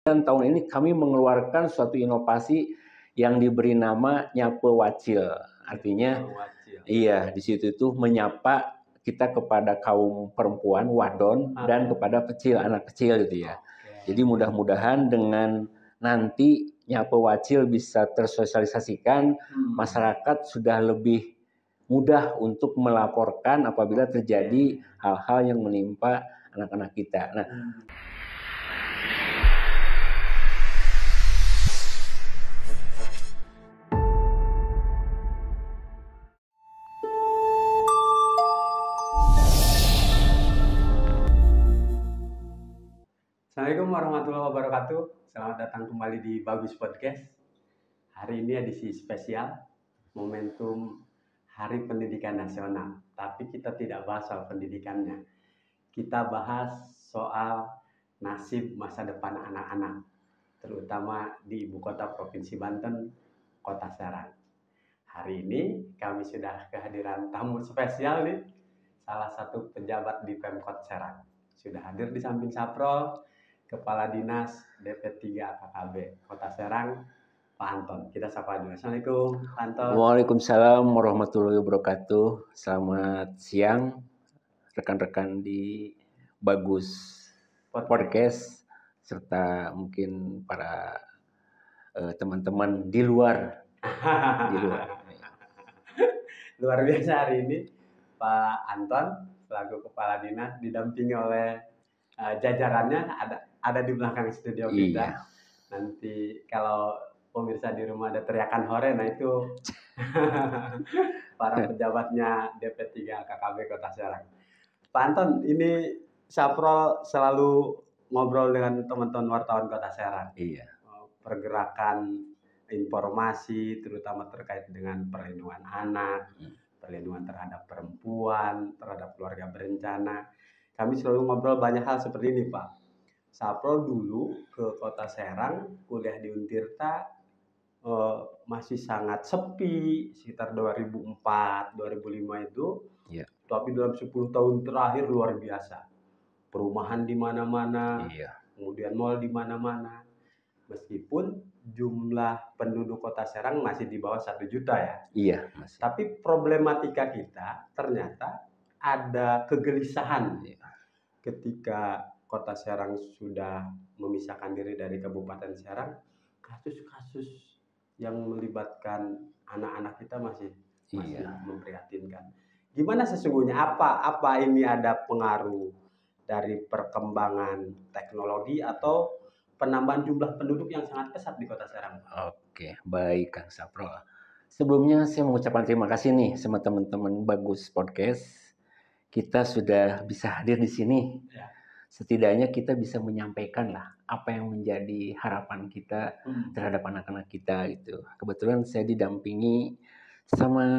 Dan tahun ini kami mengeluarkan suatu inovasi yang diberi nama Nyape Wacil. Artinya, iya, di situ itu menyapa kita kepada kaum perempuan, wadon, dan kepada anak kecil gitu ya. Jadi mudah-mudahan dengan nanti Nyape Wacil bisa tersosialisasikan, masyarakat sudah lebih mudah untuk melaporkan apabila terjadi hal-hal yang menimpa anak-anak kita. Nah, Assalamualaikum warahmatullahi wabarakatuh. Selamat datang kembali di Bagus Podcast. Hari ini edisi spesial momentum Hari Pendidikan Nasional. Tapi kita tidak bahas soal pendidikannya. Kita bahas soal nasib masa depan anak-anak, terutama di ibu kota Provinsi Banten, Kota Serang. Hari ini kami sudah kehadiran tamu spesial nih, salah satu pejabat di Pemkot Serang. Sudah hadir di samping Saprol, Kepala Dinas DP3 KKB Kota Serang, Pak Anton. Kita sapa dulu. Assalamualaikum, Pak Anton. Waalaikumsalam warahmatullahi wabarakatuh. Selamat siang, rekan-rekan di Bagus Podcast, serta mungkin para teman-teman di luar. Luar biasa hari ini, Pak Anton selaku Kepala Dinas didampingi oleh jajarannya ada di belakang studio kita. Iya. Nanti kalau pemirsa di rumah ada teriakan hore, nah itu para pejabatnya DP3 KKB Kota Serang. Pak Anton, ini Saprol selalu ngobrol dengan teman-teman wartawan Kota Serang. Iya. Pergerakan informasi terutama terkait dengan perlindungan anak, perlindungan terhadap perempuan, terhadap keluarga berencana. Kami selalu ngobrol banyak hal seperti ini, Pak. Saprol dulu ke Kota Serang, kuliah di Untirta, masih sangat sepi, sekitar 2004, 2005 itu. Yeah. Tapi dalam 10 tahun terakhir luar biasa. Perumahan di mana-mana, kemudian mal di mana-mana. Meskipun jumlah penduduk Kota Serang masih di bawah 1 juta ya. Iya, masih. Tapi problematika kita ternyata ada kegelisahan ketika Kota Serang sudah memisahkan diri dari Kabupaten Serang, kasus-kasus yang melibatkan anak-anak kita masih memprihatinkan. Gimana sesungguhnya? Apa ini ada pengaruh dari perkembangan teknologi atau penambahan jumlah penduduk yang sangat pesat di Kota Serang? Oke, baik Kang Saprol. Sebelumnya saya mengucapkan terima kasih nih sama teman-teman Bagus Podcast. Kita sudah bisa hadir di sini. Ya. Setidaknya kita bisa menyampaikan lah apa yang menjadi harapan kita terhadap anak-anak kita gitu. Kebetulan saya didampingi sama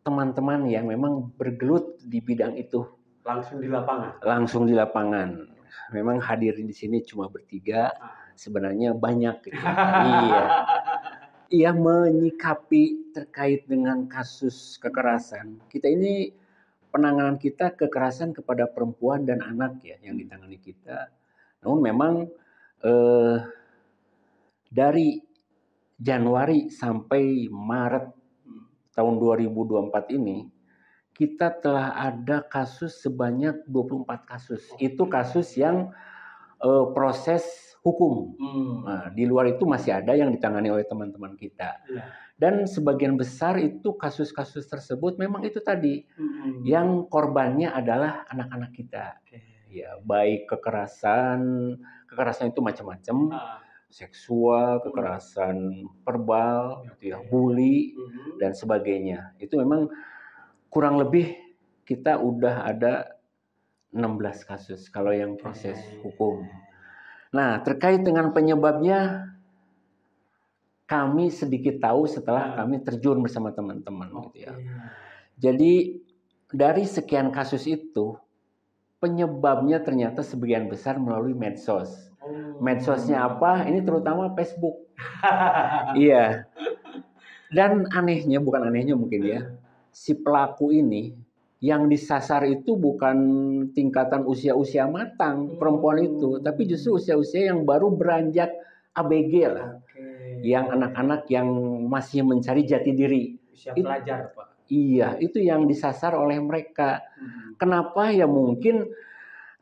teman-teman yang memang bergelut di bidang itu. Langsung di lapangan? Langsung di lapangan. Memang hadir di sini cuma bertiga, sebenarnya banyak gitu. Iya, menyikapi terkait dengan kasus kekerasan. Kita ini penanganan kita kekerasan kepada perempuan dan anak ya yang ditangani kita. Namun memang dari Januari sampai Maret tahun 2024 ini kita telah ada kasus sebanyak 24 kasus. Itu kasus yang proses hukum. Nah, di luar itu masih ada yang ditangani oleh teman-teman kita. Dan sebagian besar itu kasus-kasus tersebut memang itu tadi yang korbannya adalah anak-anak kita. Ya, baik kekerasan itu macam-macam, seksual, kekerasan verbal, gitu ya, bully dan sebagainya. Itu memang kurang lebih kita udah ada 16 kasus kalau yang proses hukum. Nah, terkait dengan penyebabnya kami sedikit tahu setelah kami terjun bersama teman-teman gitu ya. Jadi dari sekian kasus itu penyebabnya ternyata sebagian besar melalui medsos. Medsosnya apa? Ini terutama Facebook. Iya. Dan anehnya, bukan anehnya mungkin ya, si pelaku ini yang disasar itu bukan tingkatan usia-usia matang perempuan itu, tapi justru usia-usia yang baru beranjak ABG lah. Yang anak-anak yang masih mencari jati diri. Usia pelajar, Pak. Iya, itu yang disasar oleh mereka. Kenapa? Ya mungkin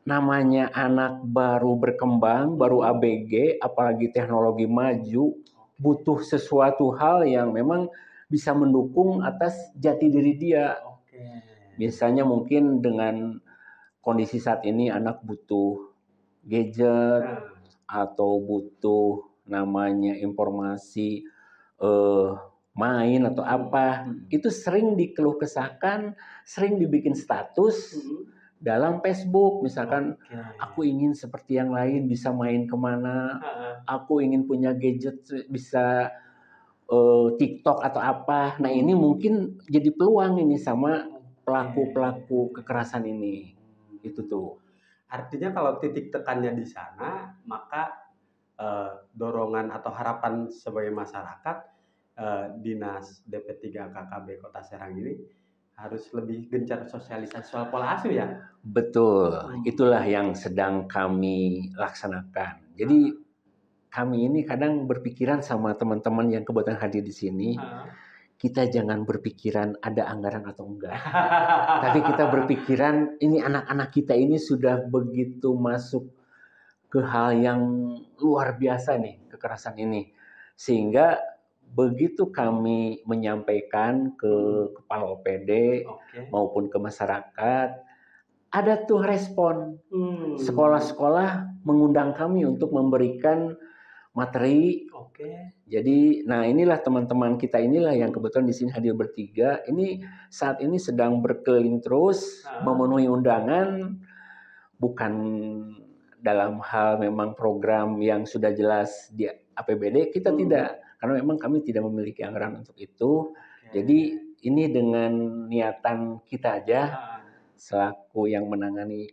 namanya anak baru berkembang, baru ABG, apalagi teknologi maju, butuh sesuatu hal yang memang bisa mendukung atas jati diri dia. Biasanya mungkin dengan kondisi saat ini anak butuh gadget atau butuh namanya informasi main atau apa, itu sering dikeluh kesahkan, sering dibikin status dalam Facebook, misalkan aku ingin seperti yang lain, bisa main kemana, aku ingin punya gadget, bisa TikTok atau apa. Nah ini mungkin jadi peluang ini sama pelaku-pelaku kekerasan ini. Itu tuh. Artinya kalau titik tekannya di sana, maka dorongan atau harapan sebagai masyarakat, Dinas DP3 KKB Kota Serang ini harus lebih gencar sosialisasi soal pola asuh ya? Betul, itulah yang sedang kami laksanakan. Jadi kami ini kadang berpikiran sama teman-teman yang kebetulan hadir di sini, kita jangan berpikiran ada anggaran atau enggak. Tapi kita berpikiran ini anak-anak kita ini sudah begitu masuk ke hal yang luar biasa nih, kekerasan ini. Sehingga begitu kami menyampaikan ke kepala OPD maupun ke masyarakat, ada tuh respon. Sekolah-sekolah mengundang kami untuk memberikan materi. Jadi, nah inilah teman-teman kita inilah yang kebetulan di sini hadir bertiga. Ini saat ini sedang berkeliling terus memenuhi undangan, bukan dalam hal memang program yang sudah jelas di APBD, kita tidak, karena memang kami tidak memiliki anggaran untuk itu. Jadi ini dengan niatan kita aja selaku yang menangani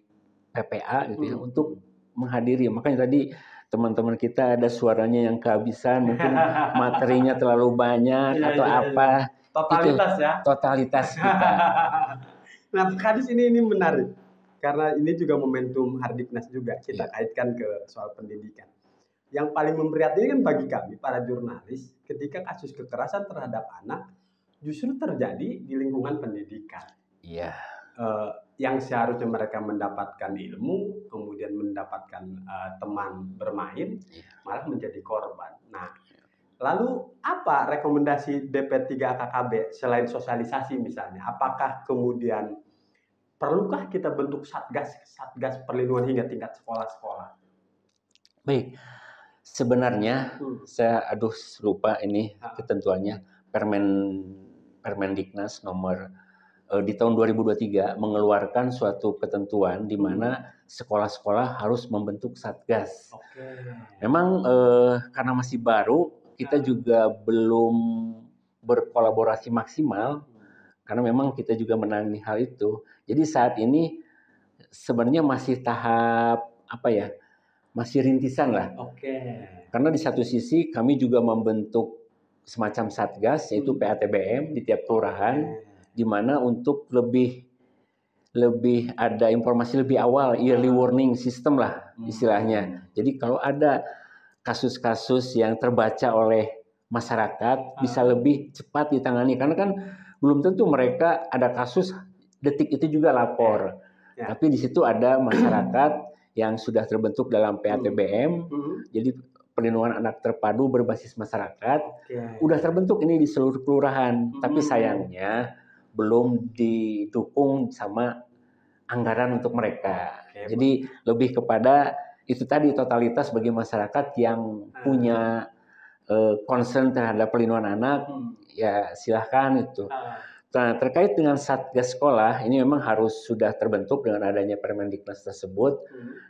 PPA gitu ya, untuk menghadiri. Makanya tadi teman-teman kita ada suaranya yang kehabisan, mungkin materinya terlalu banyak atau apa. Totalitas itu, ya. Totalitas kita. Nah, Pak Kadis ini menarik karena ini juga momentum Hardiknas juga kita kaitkan ke soal pendidikan. Yang paling memprihatinkan kan bagi kami para jurnalis ketika kasus kekerasan terhadap anak justru terjadi di lingkungan pendidikan. Iya. Yang seharusnya mereka mendapatkan ilmu, kemudian mendapatkan teman bermain, malah menjadi korban. Nah, lalu apa rekomendasi DP3 KKB selain sosialisasi misalnya? Apakah kemudian perlukah kita bentuk satgas perlindungan hingga tingkat sekolah-sekolah? Baik, sebenarnya saya lupa ini ketentuannya Permendiknas nomor di tahun 2023 mengeluarkan suatu ketentuan di mana sekolah-sekolah harus membentuk satgas. Memang karena masih baru, kita juga belum berkolaborasi maksimal karena memang kita juga menangani hal itu. Jadi saat ini sebenarnya masih tahap masih rintisan lah. Karena di satu sisi kami juga membentuk semacam satgas yaitu PATBM di tiap kelurahan, di mana untuk lebih ada informasi lebih awal, early warning system lah istilahnya. Jadi kalau ada kasus-kasus yang terbaca oleh masyarakat bisa lebih cepat ditangani, karena kan belum tentu mereka ada kasus detik itu juga lapor. Tapi di situ ada masyarakat yang sudah terbentuk dalam PATBM, jadi perlindungan anak terpadu berbasis masyarakat, udah terbentuk ini di seluruh kelurahan, tapi sayangnya belum didukung sama anggaran untuk mereka. Jadi lebih kepada itu tadi, totalitas bagi masyarakat yang punya concern terhadap perlindungan anak, ya silahkan itu. Nah, terkait dengan Satgas Sekolah, ini memang harus sudah terbentuk dengan adanya Permendiknas tersebut,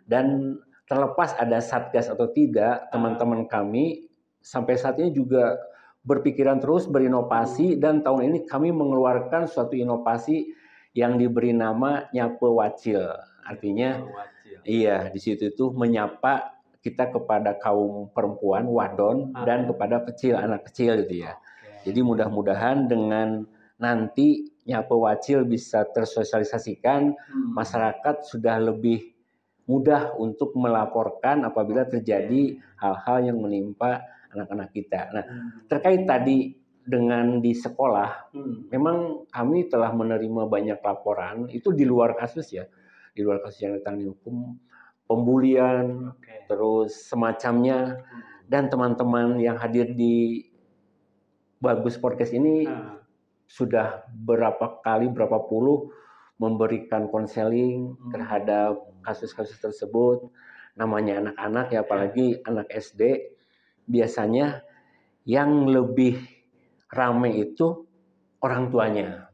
dan terlepas ada Satgas atau tidak, teman-teman kami sampai saat ini juga berpikiran terus berinovasi, dan tahun ini kami mengeluarkan suatu inovasi yang diberi nama Nyape Wacil. Artinya, iya, di situ itu menyapa kita kepada kaum perempuan, wadon, dan kepada anak kecil gitu ya. Jadi mudah-mudahan dengan nanti Pewacil bisa tersosialisasikan, masyarakat sudah lebih mudah untuk melaporkan apabila terjadi hal-hal yang menimpa anak-anak kita. Nah, terkait tadi dengan di sekolah, memang kami telah menerima banyak laporan, itu di luar kasus ya, di luar kasus yang ditangani hukum, pembulian, terus semacamnya, dan teman-teman yang hadir di Bagus Podcast ini sudah berapa puluh memberikan konseling terhadap kasus-kasus tersebut. Namanya anak-anak ya, apalagi anak SD, biasanya yang lebih rame itu orang tuanya.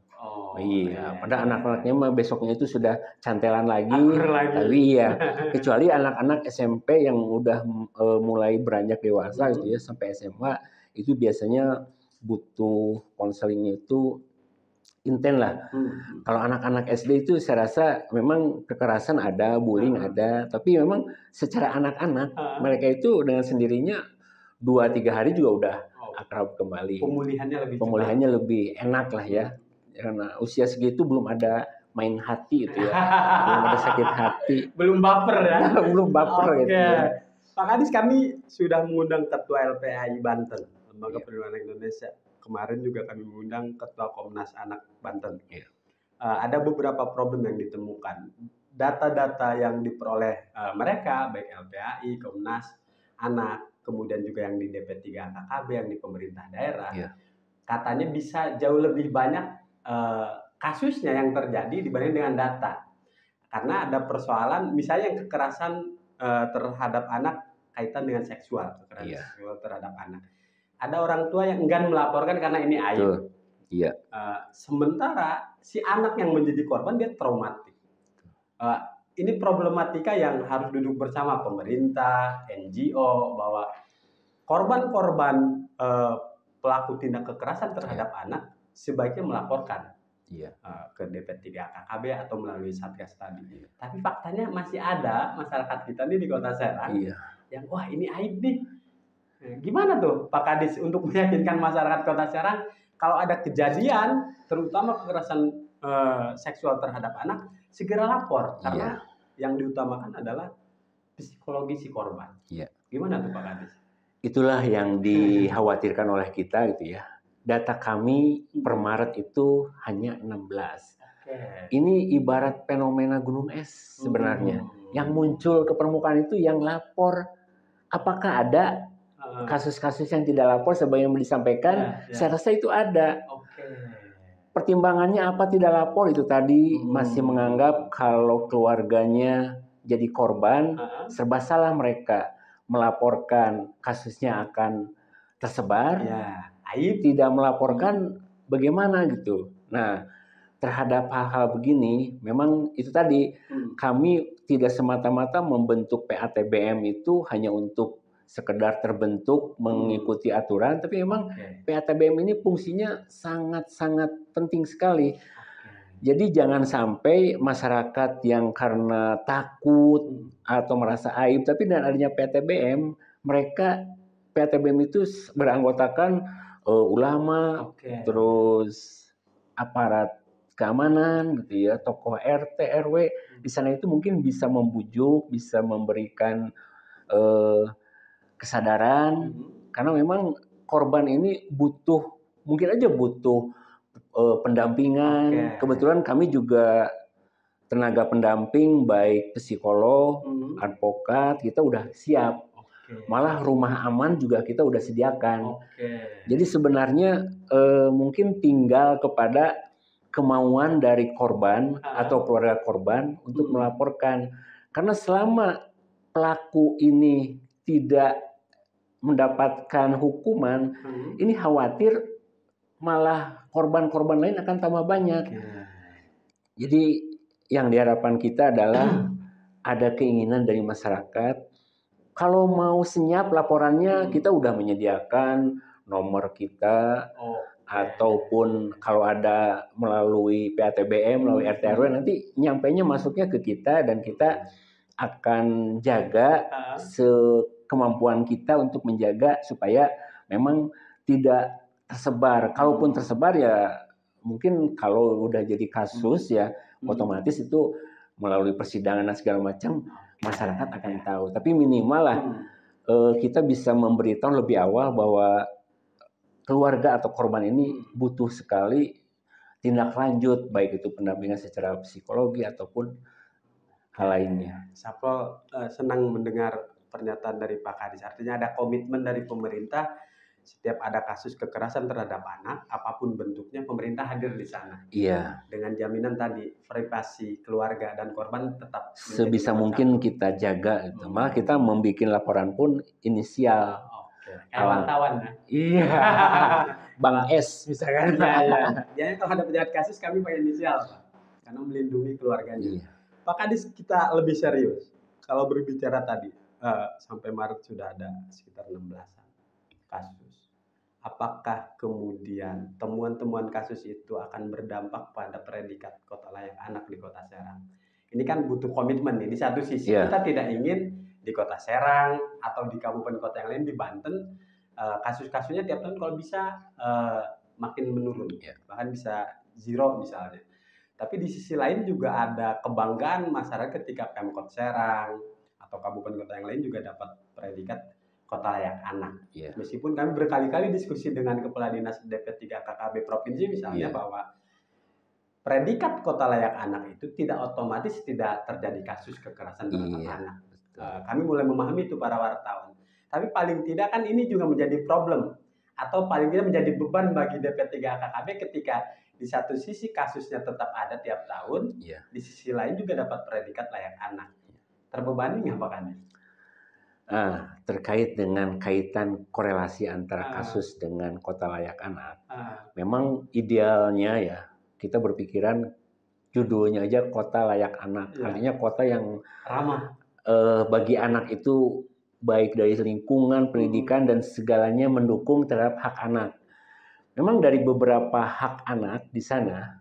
Iya, pada anak-anaknya mah besoknya itu sudah cantelan lagi. Tapi ya, kecuali anak-anak SMP yang udah mulai beranjak dewasa gitu ya, sampai SMA, itu biasanya butuh konselingnya itu intens lah. Kalau anak-anak SD itu saya rasa memang kekerasan ada, bullying ada, tapi memang secara anak-anak mereka itu dengan sendirinya 2-3 hari juga udah akrab kembali. Pemulihannya lebih enak lah ya. Karena usia segitu belum ada main hati itu ya. Belum ada sakit hati. Belum baper ya. Belum baper gitu ya. Pak Kadis, kami sudah mengundang Ketua LPAI Banten, Lembaga Perlindungan Anak Indonesia. Kemarin juga kami mengundang Ketua Komnas Anak Banten. Ada beberapa problem yang ditemukan. Data-data yang diperoleh mereka, baik LPAI, Komnas Anak, kemudian juga yang di DP3 KKB, yang di pemerintah daerah, katanya bisa jauh lebih banyak kasusnya yang terjadi dibanding dengan data. Karena ada persoalan, misalnya yang kekerasan terhadap anak kaitan dengan seksual, kekerasan seksual terhadap anak. Ada orang tua yang enggan melaporkan karena ini aib. Sementara si anak yang menjadi korban dia traumatik. Ini problematika yang harus duduk bersama pemerintah, NGO, bahwa korban-korban pelaku tindak kekerasan terhadap anak sebaiknya melaporkan ke DP3 KKB atau melalui Satgas tadi. Tapi faktanya masih ada masyarakat kita nih di Kota Serang yang wah ini aib nih. Gimana tuh Pak Kadis untuk meyakinkan masyarakat Kota Serang kalau ada kejadian terutama kekerasan seksual terhadap anak segera lapor, karena yang diutamakan adalah psikologi si korban. Gimana tuh Pak Kadis? Itulah yang dikhawatirkan oleh kita gitu ya. Data kami per Maret itu hanya 16. Ini ibarat fenomena gunung es sebenarnya. Yang muncul ke permukaan itu yang lapor. Apakah ada kasus-kasus yang tidak lapor sebagaimana disampaikan? Saya rasa itu ada. Pertimbangannya apa tidak lapor itu tadi masih menganggap kalau keluarganya jadi korban, serba salah mereka melaporkan kasusnya akan tersebar. Tidak melaporkan bagaimana gitu. Nah, terhadap hal-hal begini memang itu tadi kami tidak semata-mata membentuk PATBM itu hanya untuk sekedar terbentuk mengikuti aturan, tapi memang PATBM ini fungsinya sangat-sangat penting sekali. Jadi jangan sampai masyarakat yang karena takut atau merasa aib, tapi dengan adanya PATBM, PATBM itu beranggotakan ulama, terus aparat keamanan gitu ya, tokoh RT, RW. Di sana itu mungkin bisa membujuk, bisa memberikan kesadaran, karena memang korban ini mungkin aja butuh pendampingan. Kebetulan kami juga tenaga pendamping, baik psikolog, advokat, kita udah siap. Malah rumah aman juga kita udah sediakan. Jadi sebenarnya mungkin tinggal kepada kemauan dari korban atau keluarga korban untuk melaporkan. Karena selama pelaku ini tidak mendapatkan hukuman, ini khawatir malah korban-korban lain akan tambah banyak. Jadi yang diharapkan kita adalah ada keinginan dari masyarakat. Kalau mau senyap laporannya, kita udah menyediakan nomor kita, ataupun kalau ada melalui PATBM, melalui RT RW, nanti nyampainya masuknya ke kita dan kita akan jaga sekemampuan kita untuk menjaga supaya memang tidak tersebar. Kalaupun tersebar ya mungkin kalau udah jadi kasus ya otomatis itu melalui persidangan dan segala macam masyarakat akan tahu. Tapi minimal lah kita bisa memberitahu lebih awal bahwa keluarga atau korban ini butuh sekali tindak lanjut, baik itu pendampingan secara psikologi ataupun hal lainnya. Sapro senang mendengar pernyataan dari Pak Kadis. Artinya ada komitmen dari pemerintah. Setiap ada kasus kekerasan terhadap anak, apapun bentuknya, pemerintah hadir di sana. Iya. Dengan jaminan tadi, privasi keluarga dan korban tetap sebisa mungkin kita jaga. Gitu. Malah kita membuat laporan pun inisial. Kayak wartawan ya? Iya. Bang S misalkan. Iya. Jadi kalau ada penjahat kasus kami pakai inisial, Pak. Karena melindungi keluarganya. Iya. Pak Kadis, kita lebih serius. Kalau berbicara tadi, sampai Maret sudah ada sekitar 16-an kasus. Apakah kemudian temuan-temuan kasus itu akan berdampak pada predikat kota layak anak di Kota Serang? Ini kan butuh komitmen nih. Di satu sisi kita tidak ingin di Kota Serang atau di kabupaten kota yang lain di Banten kasus-kasusnya tiap tahun kalau bisa makin menurun, bahkan bisa zero misalnya. Tapi di sisi lain juga ada kebanggaan masyarakat ketika Pemkot Serang atau kabupaten kota yang lain juga dapat predikat kota layak anak. Meskipun kami berkali-kali diskusi dengan Kepala Dinas DP3 KKB Provinsi misalnya bahwa predikat kota layak anak itu tidak otomatis tidak terjadi kasus kekerasan terhadap anak. Kami mulai memahami itu para wartawan. Tapi paling tidak kan ini juga menjadi problem atau paling tidak menjadi beban bagi DP3 KKB ketika di satu sisi kasusnya tetap ada tiap tahun, di sisi lain juga dapat predikat layak anak. Terbebani nggak Pak Kadis? Terkait dengan kaitan korelasi antara kasus dengan kota layak anak, memang idealnya ya kita berpikiran judulnya aja kota layak anak, artinya kota yang ramah bagi anak itu baik dari lingkungan, pendidikan dan segalanya mendukung terhadap hak anak. Memang dari beberapa hak anak di sana,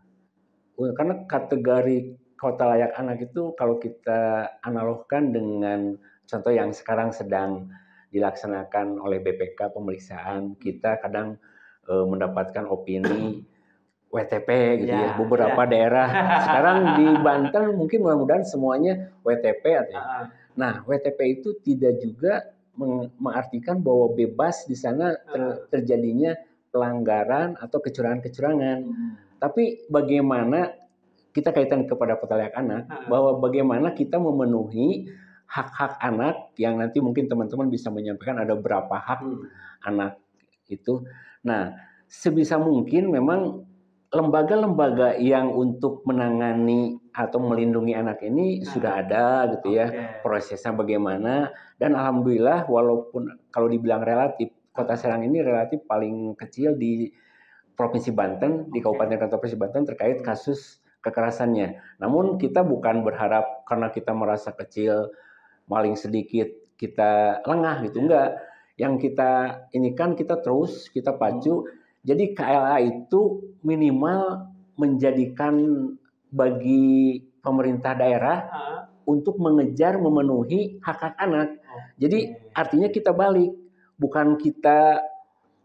karena kategori kota layak anak itu kalau kita analogkan dengan contoh yang sekarang sedang dilaksanakan oleh BPK pemeriksaan, kita kadang mendapatkan opini WTP gitu ya. Beberapa daerah sekarang di Banten mungkin mudah-mudahan semuanya WTP artinya. Nah, WTP itu tidak juga mengartikan bahwa bebas di sana terjadinya pelanggaran atau kecurangan-kecurangan. Tapi bagaimana kita kaitan kepada kota layak anak, bahwa bagaimana kita memenuhi hak-hak anak yang nanti mungkin teman-teman bisa menyampaikan ada berapa hak anak itu. Nah, sebisa mungkin memang lembaga-lembaga yang untuk menangani atau melindungi anak ini sudah ada gitu ya. Prosesnya bagaimana, dan alhamdulillah walaupun kalau dibilang relatif, Kota Serang ini relatif paling kecil di Provinsi Banten, di Kabupaten Kota Provinsi Banten terkait kasus kekerasannya. Namun kita bukan berharap karena kita merasa kecil, maling sedikit, kita lengah gitu, enggak. Yang kita ini kan kita terus, kita pacu. Jadi KLA itu minimal menjadikan bagi pemerintah daerah untuk mengejar memenuhi hak-hak anak. Jadi artinya kita balik, bukan kita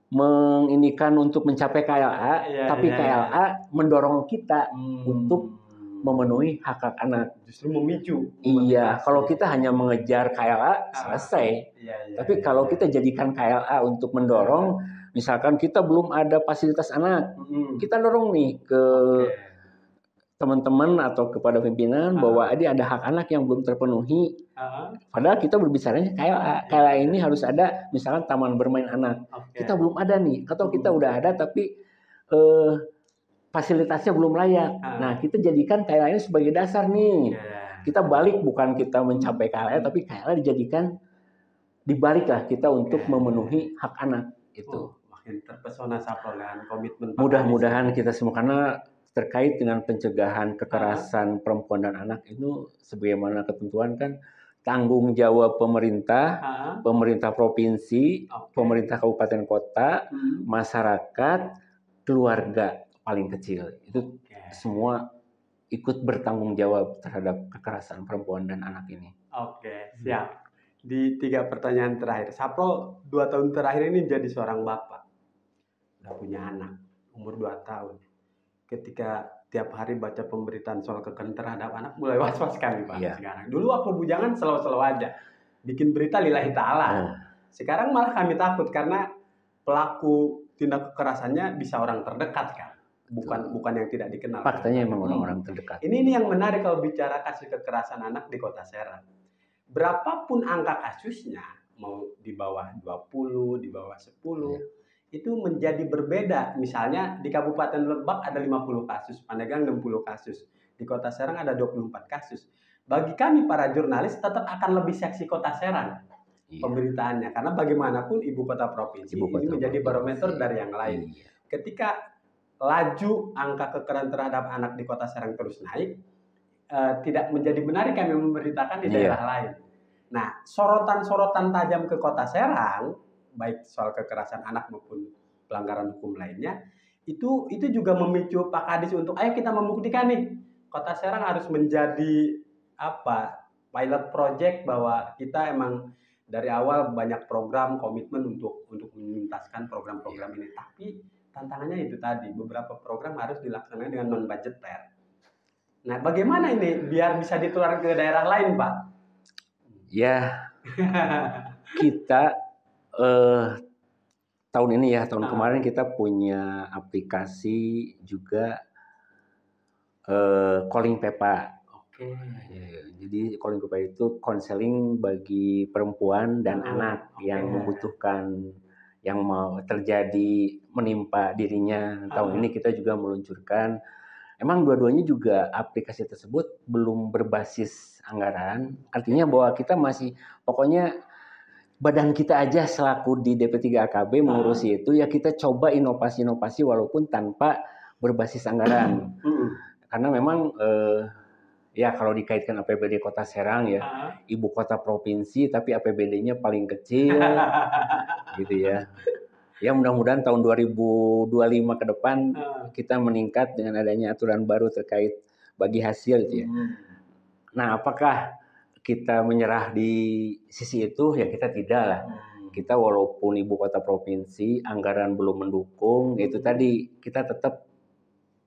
menginikan untuk mencapai KLA, tapi KLA mendorong kita untuk memenuhi hak-hak anak. Justru memicu. Iya, kalau kita hanya mengejar KLA selesai. Tapi kalau kita jadikan KLA untuk mendorong, misalkan kita belum ada fasilitas anak, kita dorong nih ke teman-teman atau kepada pimpinan bahwa ada hak anak yang belum terpenuhi. Padahal kita berbicaranya KLA ini harus ada, misalkan taman bermain anak. Kita belum ada nih, atau kita udah ada tapi fasilitasnya belum layak. Nah, kita jadikan KLA ini sebagai dasar nih. Kita balik, bukan kita mencapai KLA, tapi KLA dijadikan dibaliklah kita untuk memenuhi hak anak itu. Makin terpesona Sapro dengan komitmen. Mudah-mudahan kita semua, karena terkait dengan pencegahan kekerasan perempuan dan anak itu sebagaimana ketentuan kan tanggung jawab pemerintah, pemerintah provinsi, pemerintah kabupaten kota, masyarakat, keluarga paling kecil itu semua ikut bertanggung jawab terhadap kekerasan perempuan dan anak ini. Siap. Di 3 pertanyaan terakhir, Sapro 2 tahun terakhir ini jadi seorang bapak, udah punya anak umur 2 tahun. ketika tiap hari baca pemberitaan soal kekerasan terhadap anak mulai was-was kami Pak Iya. sekarang. Dulu waktu bujangan selalu aja bikin berita lillahi ta'ala. Sekarang malah kami takut karena pelaku tindak kekerasannya bisa orang terdekat kan, bukan yang tidak dikenal. Faktanya emang orang-orang terdekat. Ini yang menarik kalau bicara kasus kekerasan anak di Kota Serang. Berapapun angka kasusnya, mau di bawah 20, di bawah 10, itu menjadi berbeda. Misalnya di Kabupaten Lebak ada 50 kasus, Pandeglang 60 kasus, di Kota Serang ada 24 kasus. Bagi kami para jurnalis tetap akan lebih seksi Kota Serang pemberitaannya, karena bagaimanapun ibu kota provinsi ini menjadi barometer dari yang lain. Ketika laju angka kekerasan terhadap anak di Kota Serang terus naik, tidak menjadi menarik kami memberitakan di daerah lain. Nah, sorotan-sorotan tajam ke Kota Serang, baik soal kekerasan anak maupun pelanggaran hukum lainnya, itu juga memicu Pak Kadis untuk ayo kita membuktikan nih, Kota Serang harus menjadi pilot project bahwa kita emang dari awal banyak program komitmen untuk menuntaskan program-program ini. Tapi tantangannya itu tadi, beberapa program harus dilaksanakan dengan non budgeter. Nah, bagaimana ini biar bisa ditular ke daerah lain, Pak? Ya, kita tahun ini ya, tahun kemarin kita punya aplikasi juga Calling Pepa. Jadi Calling Pepa itu konseling bagi perempuan dan anak yang membutuhkan, yang mau terjadi menimpa dirinya. Tahun ini kita juga meluncurkan. Emang dua-duanya juga aplikasi tersebut belum berbasis anggaran. Artinya bahwa kita masih, pokoknya badan kita aja selaku di DP3AKB mengurusi itu, ya kita coba inovasi-inovasi walaupun tanpa berbasis anggaran. Karena memang ya kalau dikaitkan APBD Kota Serang ya, ibu kota provinsi tapi APBD-nya paling kecil gitu ya. Ya mudah-mudahan tahun 2025 ke depan kita meningkat dengan adanya aturan baru terkait bagi hasil gitu ya. Nah, apakah kita menyerah di sisi itu? Ya kita tidak lah. Kita walaupun ibu kota provinsi, anggaran belum mendukung, itu tadi kita tetap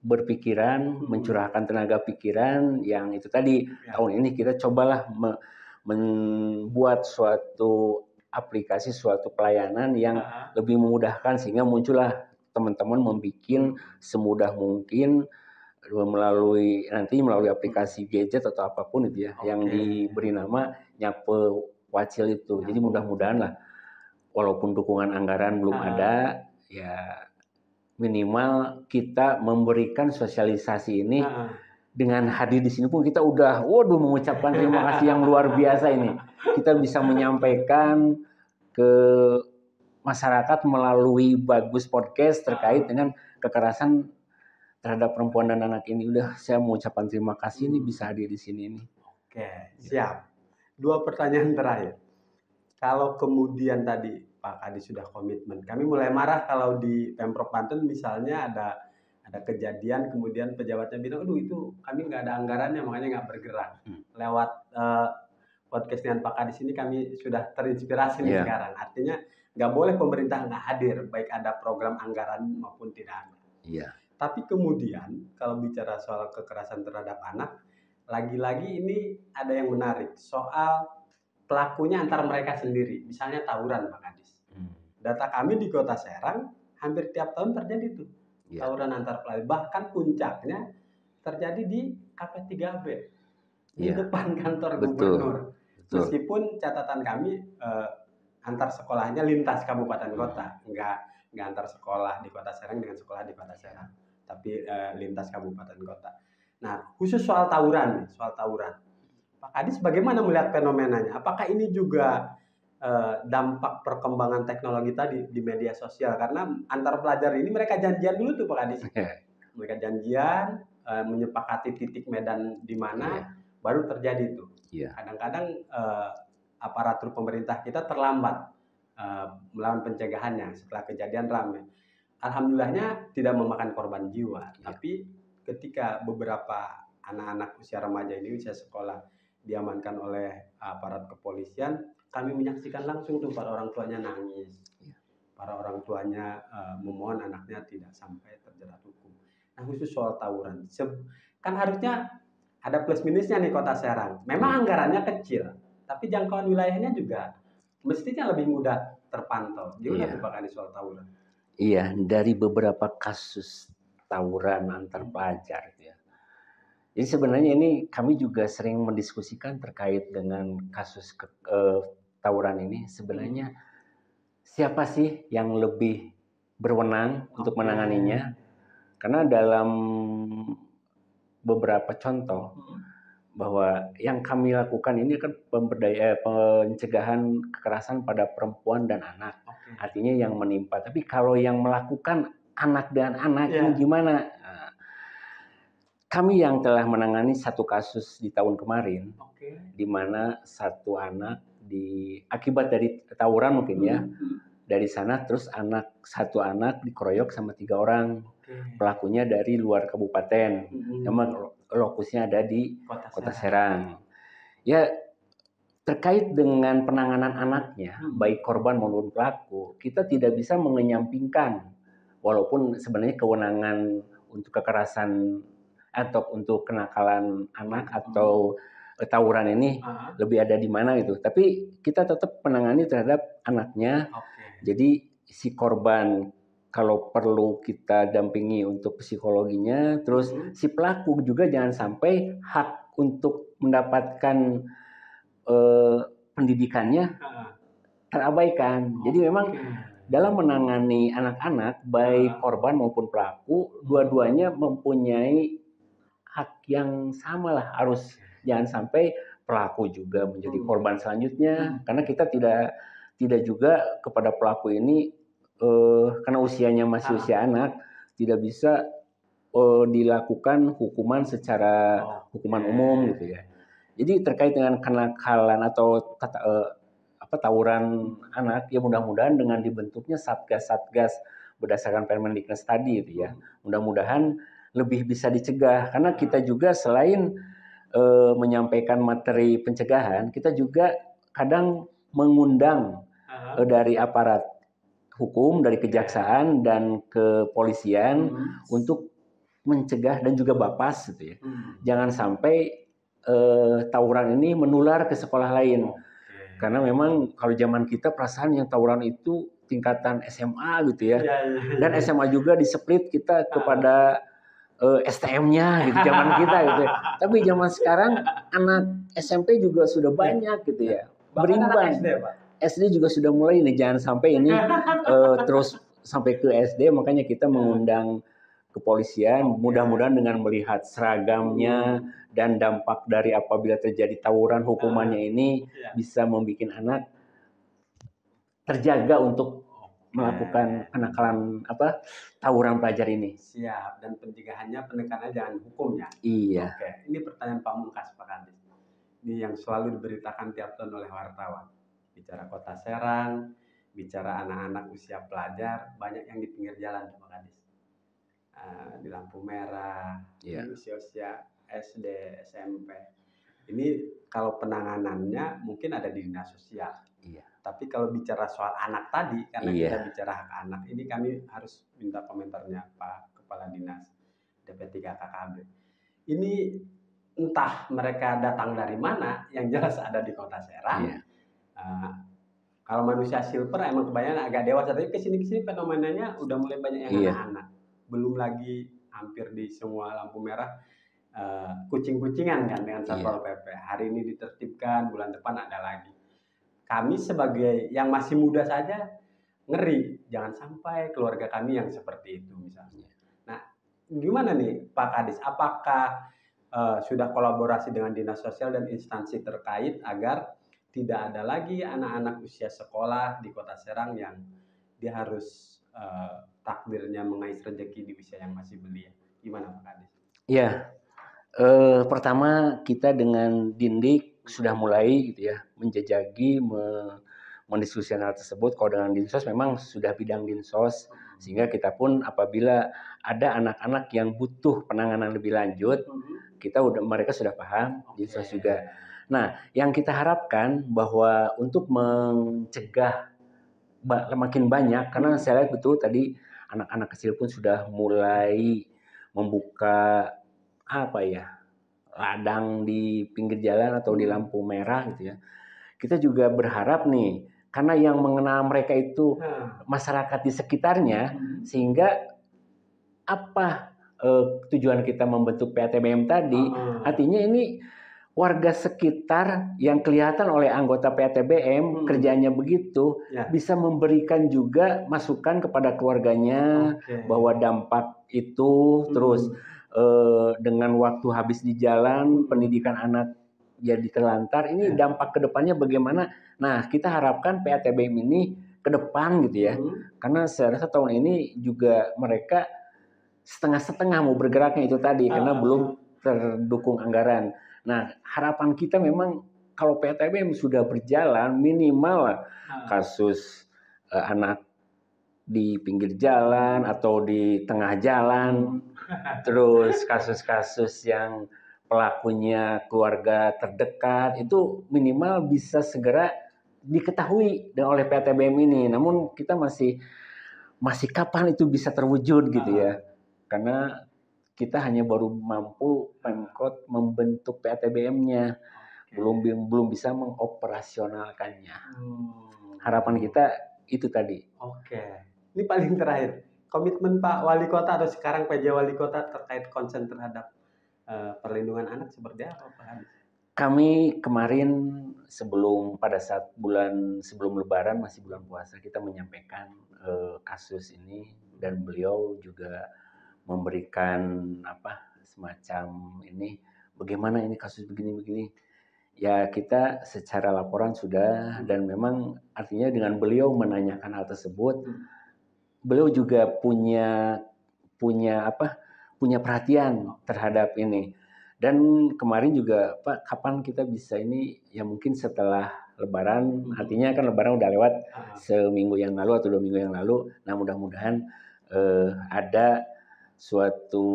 berpikiran, mencurahkan tenaga pikiran yang itu tadi. Tahun ini kita cobalah membuat suatu aplikasi, suatu pelayanan yang lebih memudahkan sehingga muncullah teman-teman membuat semudah mungkin melalui aplikasi gadget atau apapun itu ya, yang diberi nama Nyape Wacil itu. Jadi mudah-mudahan lah walaupun dukungan anggaran belum ada, ya minimal kita memberikan sosialisasi ini. Dengan hadir di sini pun kita udah mengucapkan terima kasih yang luar biasa ini. Kita bisa menyampaikan ke masyarakat melalui Bagus Podcast terkait dengan kekerasan terhadap perempuan dan anak ini. Udah, saya mengucapkan terima kasih ini bisa hadir di sini ini. Oke, siap. 2 pertanyaan terakhir. Kalau kemudian tadi Pak Kadis sudah komitmen, kami mulai marah kalau di Pemprov Banten misalnya ada kejadian kemudian pejabatnya bilang, aduh itu kami nggak ada anggarannya makanya nggak bergerak. Lewat podcast dengan Pak Kadis ini kami sudah terinspirasi nih sekarang. Artinya nggak boleh pemerintah nggak hadir, baik ada program anggaran maupun tidak ada. Tapi kemudian kalau bicara soal kekerasan terhadap anak, lagi-lagi ini ada yang menarik soal pelakunya antar mereka sendiri. Misalnya tawuran Pak Kadis. Data kami di Kota Serang hampir tiap tahun terjadi tuh tawuran antar pelajar. Bahkan puncaknya terjadi di KP3B di depan kantor gubernur. Meskipun catatan kami antar sekolahnya lintas kabupaten kota, enggak antar sekolah di Kota Serang dengan sekolah di Kota Serang, tapi lintas kabupaten kota. Nah, khusus soal tawuran, Pak Kadis bagaimana melihat fenomenanya? Apakah ini juga dampak perkembangan teknologi tadi di media sosial? Karena antar pelajar ini mereka janjian dulu tuh Pak Kadis. Mereka janjian menyepakati titik medan di mana baru terjadi itu. Kadang-kadang aparatur pemerintah kita terlambat melawan pencegahannya setelah kejadian ramai. Alhamdulillahnya tidak memakan korban jiwa, tapi ketika beberapa anak-anak usia remaja ini usia sekolah diamankan oleh aparat kepolisian, kami menyaksikan langsung tuh para orang tuanya nangis, para orang tuanya memohon anaknya tidak sampai terjerat hukum. Nah khusus soal tawuran, kan harusnya ada plus minusnya nih Kota Serang. Memang anggarannya kecil, tapi jangkauan wilayahnya juga mestinya lebih mudah terpantau. Gimana tuh Pak Kadi soal tawuran? Iya, dari beberapa kasus tawuran antar pelajar ya. Jadi sebenarnya ini kami juga sering mendiskusikan terkait dengan kasus tawuran ini. Sebenarnya siapa sih yang lebih berwenang untuk menanganinya? Karena dalam beberapa contoh bahwa yang kami lakukan ini kan pencegahan kekerasan pada perempuan dan anak. Artinya yang menimpa. Tapi kalau yang melakukan anak dan anak ini gimana? Nah, kami yang telah menangani satu kasus di tahun kemarin, di mana satu anak akibat dari tawuran mungkin ya, dari sana terus satu anak dikeroyok sama 3 orang. Pelakunya dari luar kabupaten, memang lokusnya ada di Kota Serang. Ya, terkait dengan penanganan anaknya, baik korban maupun pelaku, kita tidak bisa mengenyampingkan, walaupun sebenarnya kewenangan untuk kekerasan atau untuk kenakalan anak atau tawuran ini lebih ada di mana gitu. Tapi kita tetap menangani terhadap anaknya. Jadi si korban kalau perlu kita dampingi untuk psikologinya, terus si pelaku juga jangan sampai hak untuk mendapatkan pendidikannya terabaikan. Jadi memang dalam menangani anak-anak, baik korban maupun pelaku, dua-duanya mempunyai hak yang sama lah, harus jangan sampai pelaku juga menjadi korban selanjutnya, karena kita tidak juga kepada pelaku ini karena usianya masih usia anak, tidak bisa dilakukan hukuman secara hukuman umum gitu ya. Jadi terkait dengan kenakalan atau tawuran anak, ya mudah-mudahan dengan dibentuknya satgas-satgas berdasarkan Permendiknas tadi itu ya, mudah-mudahan lebih bisa dicegah. Karena kita juga selain menyampaikan materi pencegahan, kita juga kadang mengundang dari aparat hukum, dari kejaksaan dan kepolisian untuk mencegah dan juga Bapas gitu ya. Jangan sampai tawuran ini menular ke sekolah lain. Karena memang kalau zaman kita perasaan yang tawuran itu tingkatan SMA gitu ya. Dan SMA juga di-split kita kepada STM-nya gitu zaman kita gitu ya. Tapi zaman sekarang anak SMP juga sudah banyak gitu ya. Berimbang. SD juga sudah mulai nih, jangan sampai ini terus sampai ke SD, makanya kita mengundang kepolisian, mudah-mudahan dengan melihat seragamnya dan dampak dari apabila terjadi tawuran, hukumannya ini bisa membuat anak terjaga untuk melakukan kenakalan tawuran pelajar ini. Siap, dan pencegahannya penekanannya jangan hukum ya. Iya. Oke, ini pertanyaan pamungkas Pak Kadis. Ini yang selalu diberitakan tiap tahun oleh wartawan. Bicara Kota Serang, bicara anak-anak usia pelajar, banyak yang di pinggir jalan Pak Kadis. Di lampu merah, di usia-usia SD, SMP. Ini kalau penanganannya mungkin ada di dinas sosial. Iya. Tapi kalau bicara soal anak tadi, karena kita bicara hak anak, ini kami harus minta komentarnya Pak Kepala Dinas DP3 KKB. Ini entah mereka datang dari mana, yang jelas ada di Kota Serang. Iya. Kalau manusia silver emang kebanyakan agak dewasa, tapi kesini fenomenanya udah mulai banyak yang anak-anak. Belum lagi hampir di semua lampu merah kucing-kucingan kan dengan Satpol PP. Hari ini ditertibkan, bulan depan ada lagi. Kami sebagai yang masih muda saja ngeri, jangan sampai keluarga kami yang seperti itu misalnya. Nah, gimana nih Pak Kadis? Apakah sudah kolaborasi dengan dinas sosial dan instansi terkait agar tidak ada lagi anak-anak usia sekolah di Kota Serang yang dia harus takdirnya mengais rezeki di usia yang masih belia? Gimana Pak Kadis? Ya, pertama kita dengan Dindik sudah mulai gitu ya menjajaki, mendiskusikan hal tersebut. Kalau dengan Dinsos memang sudah bidang Dinsos, sehingga kita pun apabila ada anak-anak yang butuh penanganan lebih lanjut, mereka sudah paham, Dinsos juga. Nah, yang kita harapkan bahwa untuk mencegah makin banyak, karena saya lihat betul tadi anak-anak kecil pun sudah mulai membuka apa ya, ladang di pinggir jalan atau di lampu merah gitu ya. Kita juga berharap nih, karena yang mengenal mereka itu masyarakat di sekitarnya, sehingga apa tujuan kita membentuk PATBM tadi, artinya ini warga sekitar yang kelihatan oleh anggota PATBM kerjanya begitu, bisa memberikan juga masukan kepada keluarganya bahwa dampak itu terus dengan waktu habis di jalan, pendidikan anak jadi terlantar, ini dampak kedepannya bagaimana. Nah, kita harapkan PATBM ini ke depan gitu ya, karena saya rasa tahun ini juga mereka setengah-setengah mau bergeraknya itu tadi, karena belum terdukung anggaran. Nah, harapan kita memang kalau PATBM sudah berjalan, minimal kasus anak di pinggir jalan atau di tengah jalan, terus kasus-kasus yang pelakunya keluarga terdekat, itu minimal bisa segera diketahui oleh PATBM ini. Namun kita masih kapan itu bisa terwujud gitu ya, karena kita hanya baru mampu Pemkot membentuk PATBM-nya, belum bisa mengoperasionalkannya. Harapan kita itu tadi. Oke, ini paling terakhir, komitmen Pak Wali Kota atau sekarang PJ Wali Kota terkait konsen terhadap perlindungan anak seperti apa Pak Hadis? Kami kemarin pada saat sebelum Lebaran, masih bulan puasa, kita menyampaikan kasus ini, dan beliau juga memberikan semacam ini, bagaimana ini kasus begini-begini. Ya, kita secara laporan sudah, dan memang artinya dengan beliau menanyakan hal tersebut, beliau juga punya perhatian terhadap ini. Dan kemarin juga, Pak, kapan kita bisa ini, ya mungkin setelah Lebaran, artinya kan Lebaran udah lewat seminggu yang lalu atau 2 minggu yang lalu. Nah, mudah-mudahan ada suatu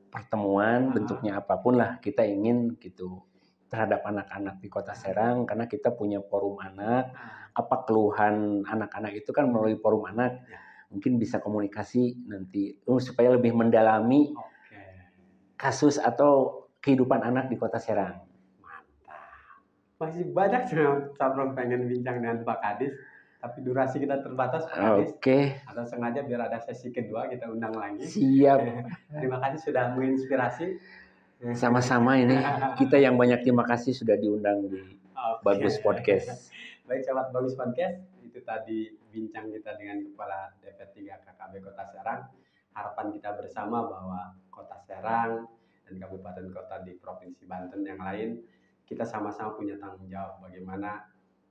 pertemuan, bentuknya apapun lah, kita ingin gitu terhadap anak-anak di Kota Serang, karena kita punya forum anak. Apa keluhan anak-anak itu kan melalui forum anak, mungkin bisa komunikasi nanti supaya lebih mendalami kasus atau kehidupan anak di Kota Serang. Mantap. Masih banyak Sabrong pengen bincang dengan Pak Kadis, tapi durasi kita terbatas Pak Kadis. Atau sengaja biar ada sesi kedua kita undang lagi. Siap. Terima kasih sudah menginspirasi. Sama-sama ini. Kita yang banyak terima kasih sudah diundang di Bagus Podcast. Baik, sahabat Bagus Podcast, itu tadi bincang kita dengan Kepala DP3 KKB Kota Serang. Harapan kita bersama bahwa Kota Serang dan kabupaten kota di Provinsi Banten yang lain, kita sama-sama punya tanggung jawab bagaimana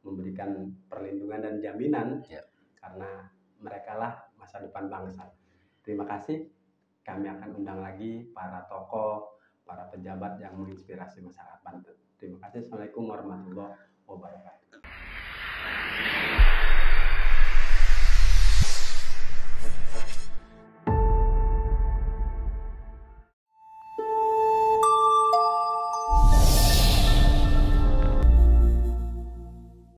memberikan perlindungan dan jaminan, karena mereka lah masa depan bangsa. Terima kasih. Kami akan undang lagi para tokoh, para pejabat yang menginspirasi masyarakat Banten. Terima kasih. Assalamualaikum warahmatullahi wabarakatuh.